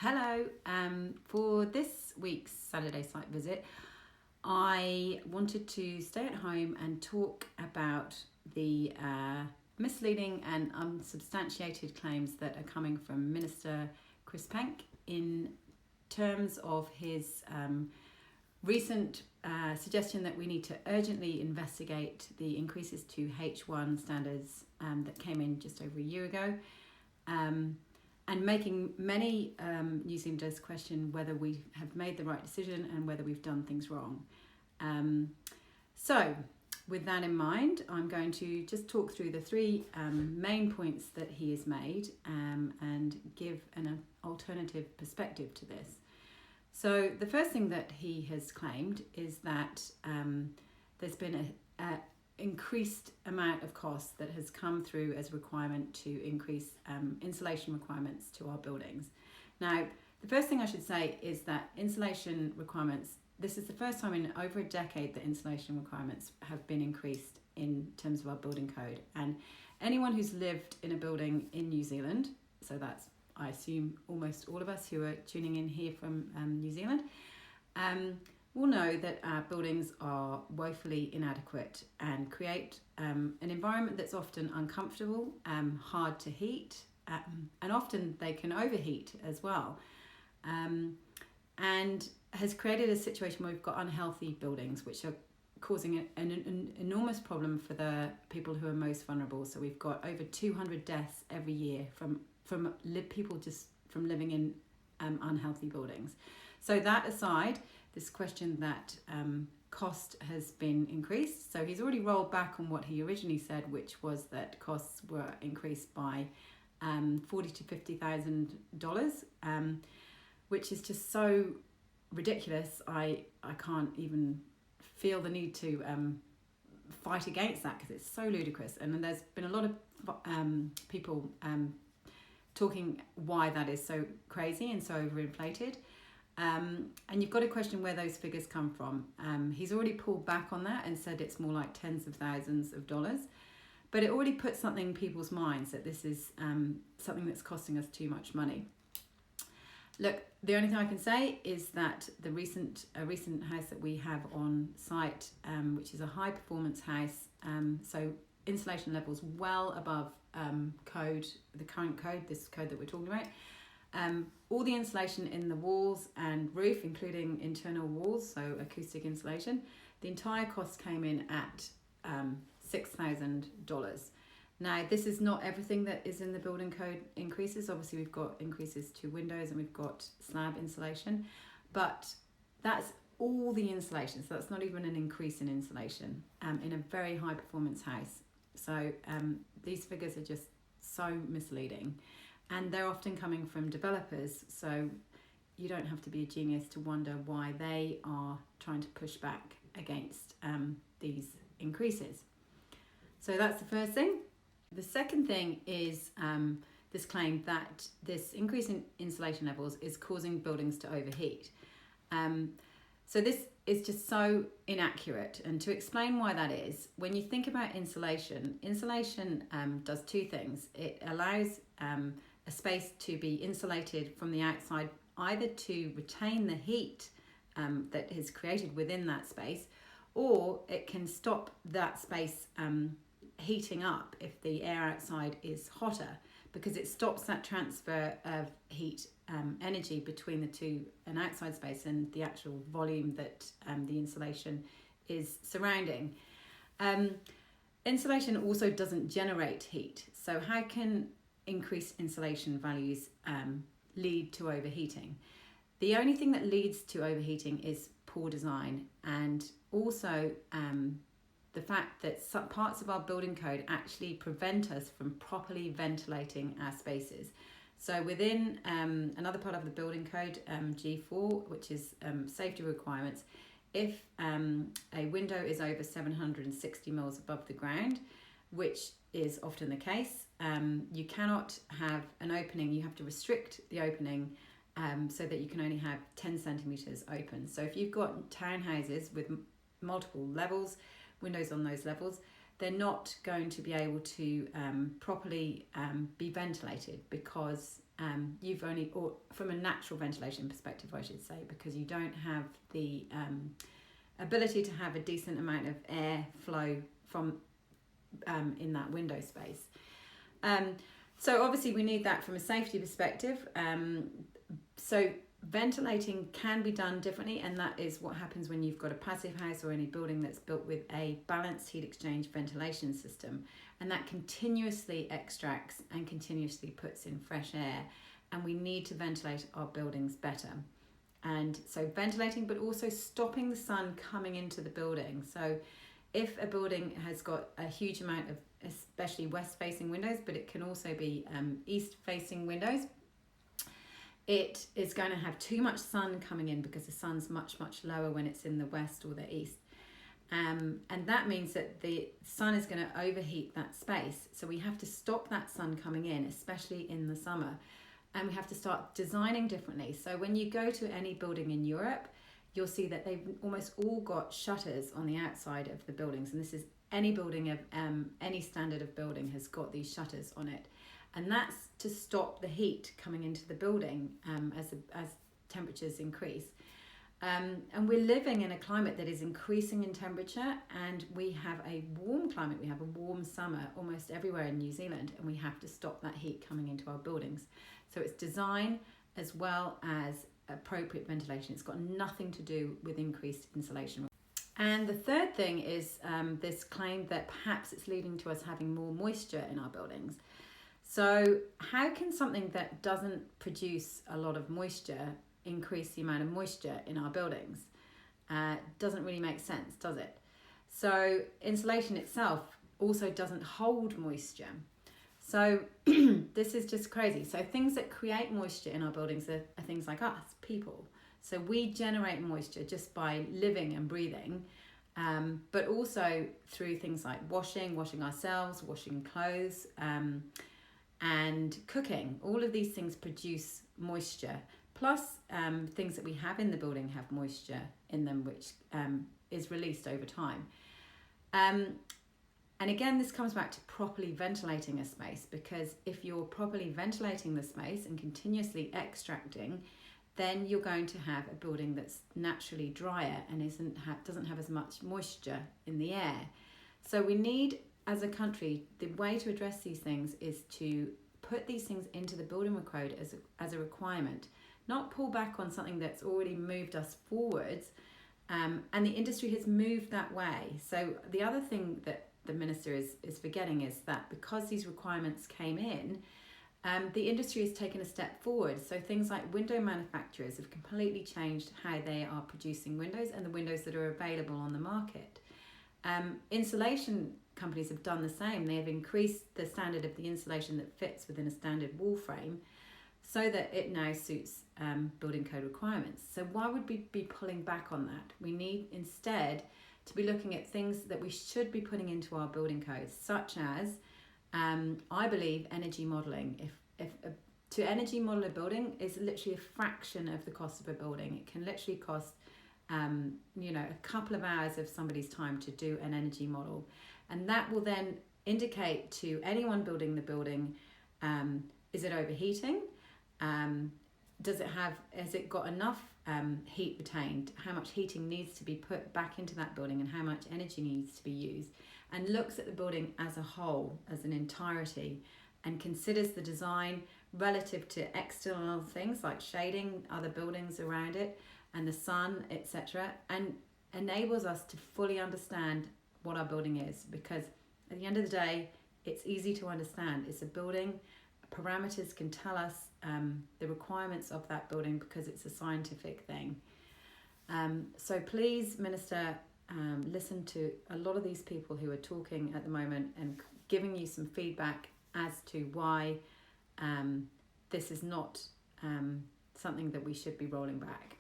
Hello, for this week's Saturday site visit, I wanted to stay at home and talk about the misleading and unsubstantiated claims that are coming from Minister Penk in terms of his recent suggestion that we need to urgently investigate the increases to H1 standards that came in just over a year ago. And making many New Zealanders question whether we have made the right decision and whether we've done things wrong. So, with that in mind, I'm going to just talk through the three main points that he has made and give an alternative perspective to this. So, the first thing that he has claimed is that there's been a increased amount of cost that has come through as a requirement to increase insulation requirements to our buildings. Now, the first thing I should say is that insulation requirements, this is the first time in over a decade that insulation requirements have been increased in terms of our building code. And anyone who's lived in a building in New Zealand, so that's, I assume, almost all of us who are tuning in here from New Zealand, will know that our buildings are woefully inadequate and create an environment that's often uncomfortable, hard to heat, and often they can overheat as well, and has created a situation where we've got unhealthy buildings which are causing an enormous problem for the people who are most vulnerable. So we've got over 200 deaths every year from people just from living in unhealthy buildings. So that aside, this question that cost has been increased. So he's already rolled back on what he originally said, which was that costs were increased by $40,000 to $50,000, which is just so ridiculous. I can't even feel the need to fight against that because it's so ludicrous. And there's been a lot of people talking why that is so crazy and so overinflated. And you've got to question where those figures come from. He's already pulled back on that and said it's more like tens of thousands of dollars. But it already puts something in people's minds that this is something that's costing us too much money. Look, the only thing I can say is that a recent house that we have on site, which is a high performance house, so insulation levels well above code, the current code, this code that we're talking about. All the insulation in the walls and roof, including internal walls, so acoustic insulation, the entire cost came in at $6,000. Now, this is not everything that is in the building code increases. Obviously, we've got increases to windows and we've got slab insulation, but that's all the insulation. So that's not even an increase in insulation in a very high performance house. So these figures are just so misleading. And they're often coming from developers, so you don't have to be a genius to wonder why they are trying to push back against these increases. So that's the first thing. The second thing is this claim that this increase in insulation levels is causing buildings to overheat. So this is just so inaccurate. And to explain why that is, when you think about insulation does two things. It allows a space to be insulated from the outside, either to retain the heat that is created within that space, or it can stop that space heating up if the air outside is hotter, because it stops that transfer of heat energy between the two, an outside space and the actual volume that the insulation is surrounding. Insulation also doesn't generate heat. So how can increased insulation values lead to overheating? The only thing that leads to overheating is poor design, and also the fact that some parts of our building code actually prevent us from properly ventilating our spaces. So within another part of the building code, G4, which is safety requirements, if a window is over 760 mils above the ground, which is often the case, you cannot have an opening. You have to restrict the opening so that you can only have 10 centimetres open. So if you've got townhouses with multiple levels, windows on those levels, they're not going to be able to properly be ventilated because you've only, or from a natural ventilation perspective, I should say, because you don't have the ability to have a decent amount of air flow from in that window space. So obviously we need that from a safety perspective. So ventilating can be done differently, and that is what happens when you've got a passive house or any building that's built with a balanced heat exchange ventilation system, and that continuously extracts and continuously puts in fresh air, and we need to ventilate our buildings better. And so ventilating, but also stopping the sun coming into the building. So if a building has got a huge amount of especially west facing windows, but it can also be east facing windows, it is going to have too much sun coming in because the sun's much lower when it's in the west or the east, and that means that the sun is going to overheat that space. So we have to stop that sun coming in, especially in the summer, and we have to start designing differently. So when you go to any building in Europe, you'll see that they've almost all got shutters on the outside of the buildings, and this is any building of any standard of building has got these shutters on it. And that's to stop the heat coming into the building as temperatures increase. And we're living in a climate that is increasing in temperature, and we have a warm climate. We have a warm summer almost everywhere in New Zealand, and we have to stop that heat coming into our buildings. So it's design as well as appropriate ventilation. It's got nothing to do with increased insulation. And the third thing is this claim that perhaps it's leading to us having more moisture in our buildings. So how can something that doesn't produce a lot of moisture increase the amount of moisture in our buildings? Doesn't really make sense, does it? So insulation itself also doesn't hold moisture. So this is just crazy. So things that create moisture in our buildings are things like us, people. So we generate moisture just by living and breathing, but also through things like washing ourselves, washing clothes, and cooking. All of these things produce moisture. Plus, things that we have in the building have moisture in them, which is released over time. And again, this comes back to properly ventilating a space, because if you're properly ventilating the space and continuously extracting, then you're going to have a building that's naturally drier and doesn't have as much moisture in the air. So we need, as a country, the way to address these things is to put these things into the building code as a requirement, not pull back on something that's already moved us forwards. And the industry has moved that way. So the other thing that the minister is forgetting is that because these requirements came in, the industry has taken a step forward. So things like window manufacturers have completely changed how they are producing windows and the windows that are available on the market. Insulation companies have done the same. They have increased the standard of the insulation that fits within a standard wall frame so that it now suits building code requirements. So why would we be pulling back on that? We need instead to be looking at things that we should be putting into our building codes, such as, I believe, energy modelling. If to energy model a building is literally a fraction of the cost of a building. It can literally cost a couple of hours of somebody's time to do an energy model, and that will then indicate to anyone building the building, is it overheating? Has it got enough heat retained? How much heating needs to be put back into that building and how much energy needs to be used? And looks at the building as a whole, as an entirety, and considers the design relative to external things like shading, other buildings around it, and the sun, etc., and enables us to fully understand what our building is. Because at the end of the day, it's easy to understand. It's a building. Parameters can tell us the requirements of that building because it's a scientific thing. So please, Minister, listen to a lot of these people who are talking at the moment and giving you some feedback as to why this is not something that we should be rolling back.